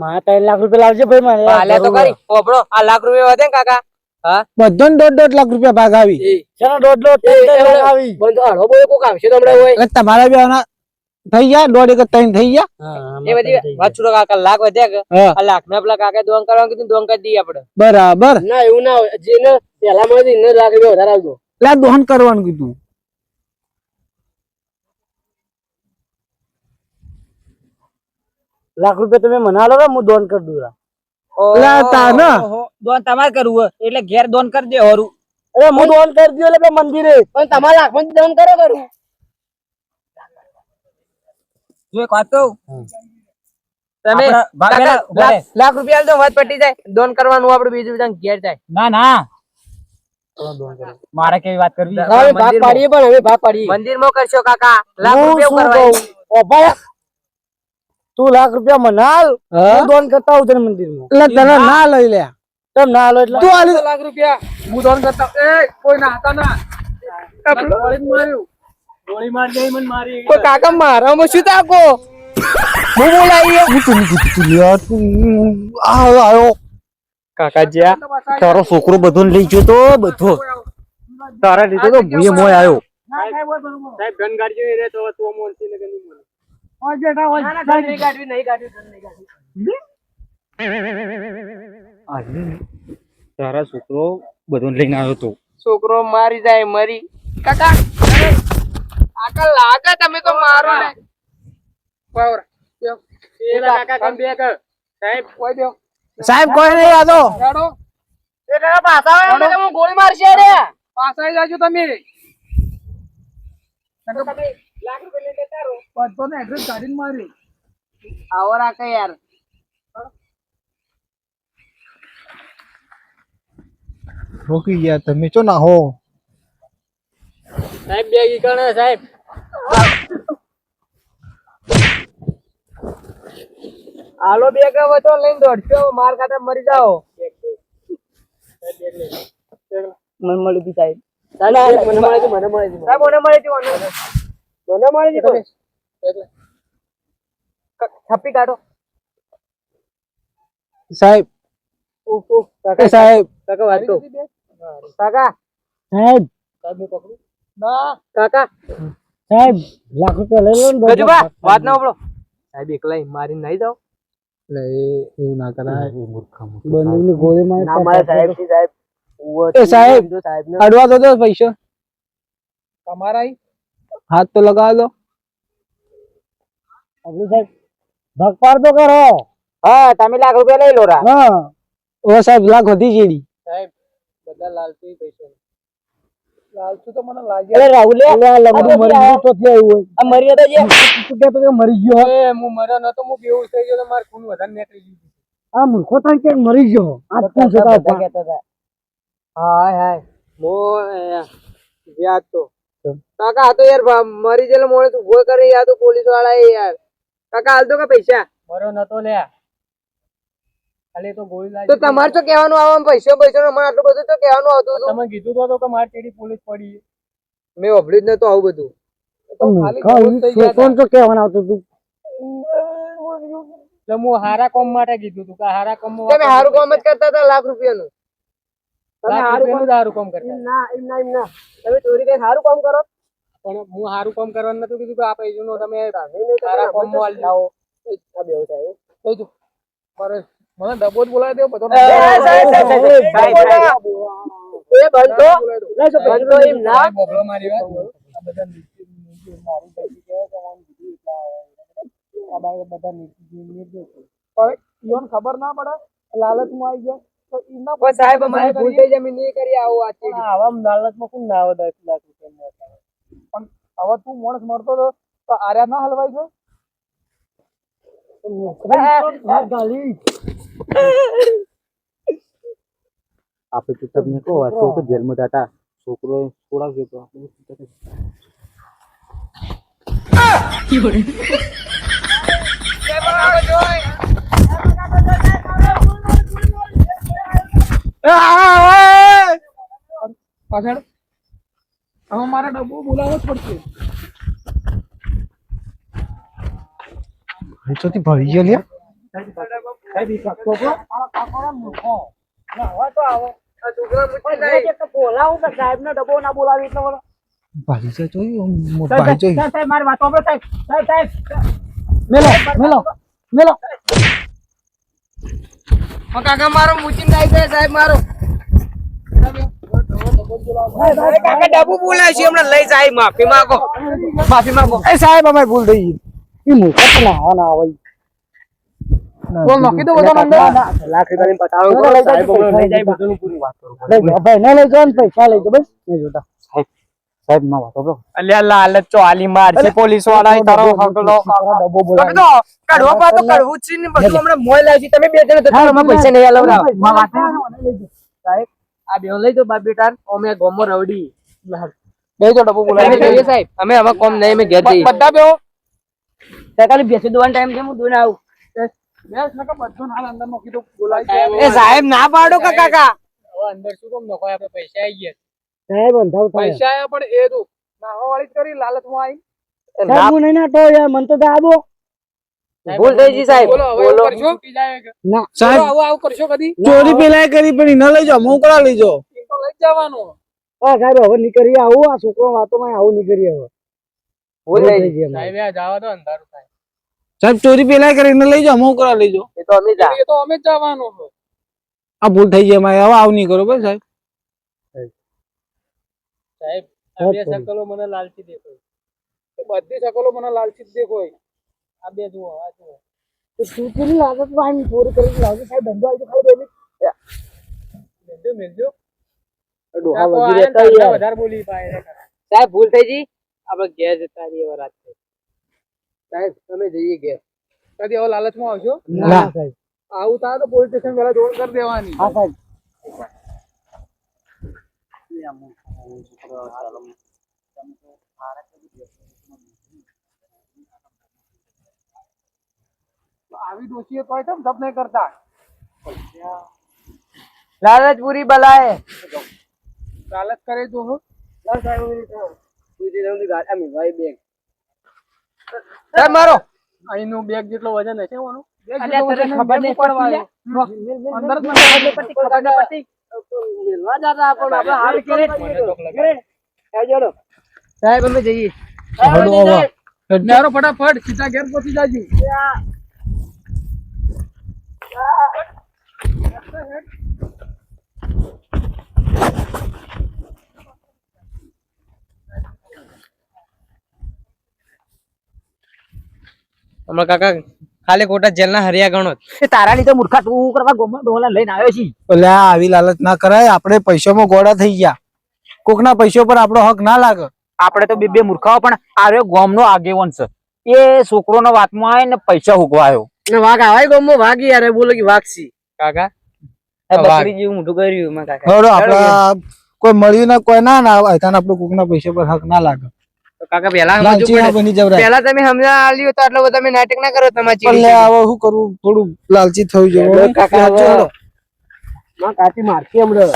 મારા 3 લાખ રૂપિયા લાવજે ભાઈ મારે હાલે તો કરી પોપડો આ લાખ રૂપિયા વધે ને કાકા હા બધોને 1.5 લાખ રૂપિયા ભાગ આવી ચલો 1.5 લાખ આવી બંધ હળો બોય કોક આવશે તો હમણાં હોય એટલે તમારા બે થઈ ગયા 1.5 એક 3 થઈ ગયા એ બધી વાત છોડો કાકા લાખ વધ્યા કે આ લાખ ના પેલા કાકા દોન કરવાનું કીધું દોન કરી દઈએ આપણે બરાબર ના એવું ના હોય જેને પેલા મળે એને લાખ રૂપિયા વધારે આવજો એટલે દોહન કરવાનું કીધું લાખ રૂપિયા તમે મને આલો ને હું દોન કરી દઉં દોન તમારે કરવું એટલે ઘેર દોન કરી દે હોરું અરે હું દોન કરી દઉં એટલે મંદિરે પણ તમારા લાખ માં દોન કરો કરું જો એક વાત કહું તમે લાખ રૂપિયા તો વાત પટી જાય દોન કરવાનું આપણે બીજું બધા ઘેર જાય ના ના મારે કેવી વાત કરવી ભાગ પાડીએ પણ હવે ભાગ પાડીએ મંદિર માં કરશો કાકા લાખ રૂપિયા કરવા તું લાખ રૂપિયા મને હાલ હું દોન કરતા આવું તને મંદિરમાં એટલે તને ના લઈ લે તમ ના હાલો એટલે તું આલી લાખ રૂપિયા હું દોન કરતા કોઈ ના હતા ના ગોળી મારી ગઈ મને મારી કાકા મારામાં શું તાકો હું બોલાઈએ આયો કાકા જ્યા તારો છોકરો બધો લઈ ગયો તો બધો તારા લીધે તો ભૂએ મોય આવ્યો સાહેબ ગન ગાડી રે તો તું મોનસી ને ગની મને ઓય બેટા ઓય નહીં ગાડી તારા છોકરો બધો લઈને આવ્યો તો છોકરો મારી જાય મરી કાકા આકા લાગે તમે તો મારો ને પાવર એ કાકા કમ બે કર સાહેબ કોઈ દો સાહેબ કોઈ નહીં આતો હેડો એ કાકા પાછા આવે એટલે હું ગોળી મારશે રે પાછા આવી જાજો તમે તમે લાખ રૂપિયા લઈને તારો બધો ને એડ્રેસ કાઢીને મારી આવો રાખે યાર રોકી ગયા તમે ચો ના હો સાહેબ બે ગીકણે સાહેબ આલો બે ગવો તો લઈને દોડશો માર કાટા મરી જાઓ મને મળી હતી સાહેબ મને મળી હતી સાહેબ મને મળી હતી મને મળી હતી છપ્પી કાઢો સાહેબ કાકા સાહેબ કાકા વાત કહું કાકા સાહેબ સાહેબ હું પકડું ના કાકા સાહેબ લાખ રૂપિયા લઈ લો ને ગજુબા વાત ના સાંભળો સાહેબ એકલા મારી નહીં જાવ એટલે એવું ના કરાય બંદૂકની ગોળી મારી ના મારે સાહેબ થી સાહેબ એ સાહેબ અડવા દો પૈસા તમારા હાથ તો લગાવ દો આપણે સાહેબ ભાગ પાડ તો કરો હા તમે લાખ રૂપિયા લઈ લો રા હા ઓ સાહેબ લાખ વધી જેડી સાહેબ બધા લાલચુ પૈસા લાલચુ તો મને લાગે અરે રાહુલ આ લંબુ મરી તો થયું હોય આ મરી તો જે તું કે તો મરી ગયો એ હું મર્યો નતો હું બેહોશ થઈ ગયો તો માર ખૂન વધારે નીકળી ગયું આ મૂર્ખો થાય કે મરી ગયો આ તું જતા કહેતા હતા હાય હાય મો યાદ તો કાકા આ તો યાર મરી ગયેલો મોણસ ઉભો કરે યાર તો પોલીસ વાળા યાર કાકા હાલ દો કે પૈસા મર્યો નતો લે ખાલી તો ગોળી લાગી તો તમારે તો કહેવાનું આવે પૈસા પૈસા મને આટલું બધું તો કહેવાનું આવતું હતું તમે કીધું તો કે માર કેડી પોલીસ પડી મેં ઓભળ્યું જ નતું આવું બધું કોણ તો કહેવાનું આવતું તું હું હારા કામ માટે કીધું તું કે હારા કામ તમે હારું કામ જ કરતા હતા લાખ રૂપિયાનું તમે હારું કામ કરતા ના એમ ના તમે ચોરી કઈ હારું કામ કરો પણ હું હારું કામ કરવાનું નતું કીધું કે આ પૈસા નો તમે હારા કામ માં આલી જાઓ આ બેવ થાય કઈ તું મારે મને ડબો જ બોલાવી દેવો બધો એ બંધો બંધો એમ ના બોબલો મારી વાત આ બધા મારું પૈસા કે કોણ કીધું આ બધા પણ ઈવન ખબર ના પડે લાલચમાં આવી જાય તો ઈના કોઈ સાહેબ અમારી ભૂલ થઈ જમી નહીં કરી આવો આ ચીજ આવા લાલચમાં કોણ ના આવે 10 લાખ રૂપિયા પણ હવે તું માણસ મરતો તો આર્યા ના હલવાઈ જાય આપણે તો તમને કહો તો જેલમાં જતા છોકરો છોડાવજો તો પાછળ હવે મારા ડબ્બો બોલાવવો જ પડશે ચોથી ભરી ગયો લ્યા બોલાવું કે સાહેબ ને ડબ્બો ના બોલાવી એટલે બોલો. ભાઈ છે જોઈ ભાઈ જોઈ સાહેબ મારી વાત સાંભળો સાહેબ. સાહેબ મેલો. કાકા મારો મૂચી નાઈ જાય સાહેબ મારો કાકા ડાબુ બોલાય છે હમણાં લઈ જાય માફી માંગો એ સાહેબ અમારી ભૂલ થઈ ગઈ. ઈ મૂર્ખા ના આવે. બોલ નોકી દો બધા અંદર લાખ રૂપિયા પટાવો સાહેબ લઈ જાય બધું પૂરી વાત કરો. લઈ જાઓ ભાઈ ના લઈ જાઓ ને પૈસા લઈ જાઓ બસ. નહીં જોતા સાહેબ માં વાતો કરો. અલ્યા લાલચ ચોલી મારશે પોલીસ વાળા તારો હકલો ડબ્બો બોલાવી. તો કડવા પા તો કડવું જ છે ને બધું હમણાં મોય લાવી છે તમે બે જણ તો તમારા પૈસા નહીં આલવરા સાહેબ આ બે લઈ દો બાપ બેટા અમે ગોમો રવડી લઈ જાઓ ડબ્બો બોલાવી. જોઈએ સાહેબ અમે હવે કોમ નહીં અમે ઘેર જઈએ બધા બેહો ખાલી બેસી દોવાનો ટાઈમ છે હું દોઈને આવું. એ સાહેબ ના પાડો કાકા સાહેબ અંધારું થાય. પૈસા આયા પણ એ તો નાહવા વાળી કરી લાલચમાં આવી સાહેબ હું નહીં નાટો યાર મને તો દાબો. ભૂલ થઈ ગઈ સાહેબ બોલો હવે એવું કરશો ના સાહેબ આવું કરશો કદી ચોરી પેલા કરી પણ ન લઈ જાઓ મોકલા લઈ જાઓ એ તો લઈ જવાનું હા સાહેબ હવે નીકળી આવું. આ છોકરો વાતોમાં આવું નીકળી હવે. ભૂલ થઈ ગઈ. સાહેબ આ જવા દો અંધારું થાય સાહેબ ચોરી પેલા કરીને લઈ જાઓ મોકલા લઈ જાઓ એ તો અમે જ જવાનું છે આ ભૂલ થઈ ગઈ અમારે હવે આવું નહીં કરો બસ સાહેબ સાહેબ આ બે શકલો મને લાલચી દેખાય એ બધી શકલો મને લાલચી જ દેખાય આ બે જુઓ આ જુઓ તો તું કેવી લાગે તો આમ ચોરી કરી લાગે સાહેબ ધંધો આવી તો ખાલી મેલજો ડોહા વગી રહેતા યાર. વધારે બોલી પાય સાહેબ ભૂલ થઈ ગઈ આપણે ઘેર જતા રહીએ હવે રાત્રે સાહેબ તમે જઈએ ઘેર કદી હવે લાલચમાં આવશો ના સાહેબ. આવું થાય તો પોલીસ સ્ટેશન પહેલા જોડ કરી દેવાની હા સાહેબ. આવી દોષીએ તોય કેમ જપ નહીં કરતા લાલચ પૂરી બલાય લાલચ કરે તો હો મારો અહીંનું બેગ જેટલો વજન હશે ઓનું અલ્યા તને ખબર નહીં પડવા અંદર જ મિલવા જતા પણ આપણે હાલ કરે સાહેબ અમે જઈએ નેરો ફટાફટ સીધા ઘેર પહોંચી જાજો હમણાં કાકા ખાલી ખોટા જેલના હરિયા ગણો તારા લીધે મૂર્ખા તું કરવા ગોમાં ડોલા લઈને આવ્યો છે. ઓલા આવી લાલચ ના કરાય આપણે પૈસામાં ગોળા થઈ ગયા કોકના પૈસા પર આપણો હક ના લાગે આપણે તો બે મૂર્ખાઓ પણ આવ્યો ગામનો આગેવાન છે એ છોકરોનો વાતમાં આવે ને પૈસા ઉગવાયો વાઘ આવાય ગમો વાઘ યાર બોલો કે વાઘ સી કાકા બકરી જેવું મોટું કર્યું મેં કાકા હળો આપડા કોઈ મળ્યું ના કોઈ ના ના આવે તાને આપણે કોકના પૈસા પર હક ના લાગે કાકા પેલા લાલચી ના બની જવરાય પેલા તમે સમજા આલ્યું તો આટલો બધો તમે નાટક ના કરો તમારી પણ લે હવે શું કરવું થોડું લાલચી થયું જોઈએ કાકા માં કાચી મારતી હમણાં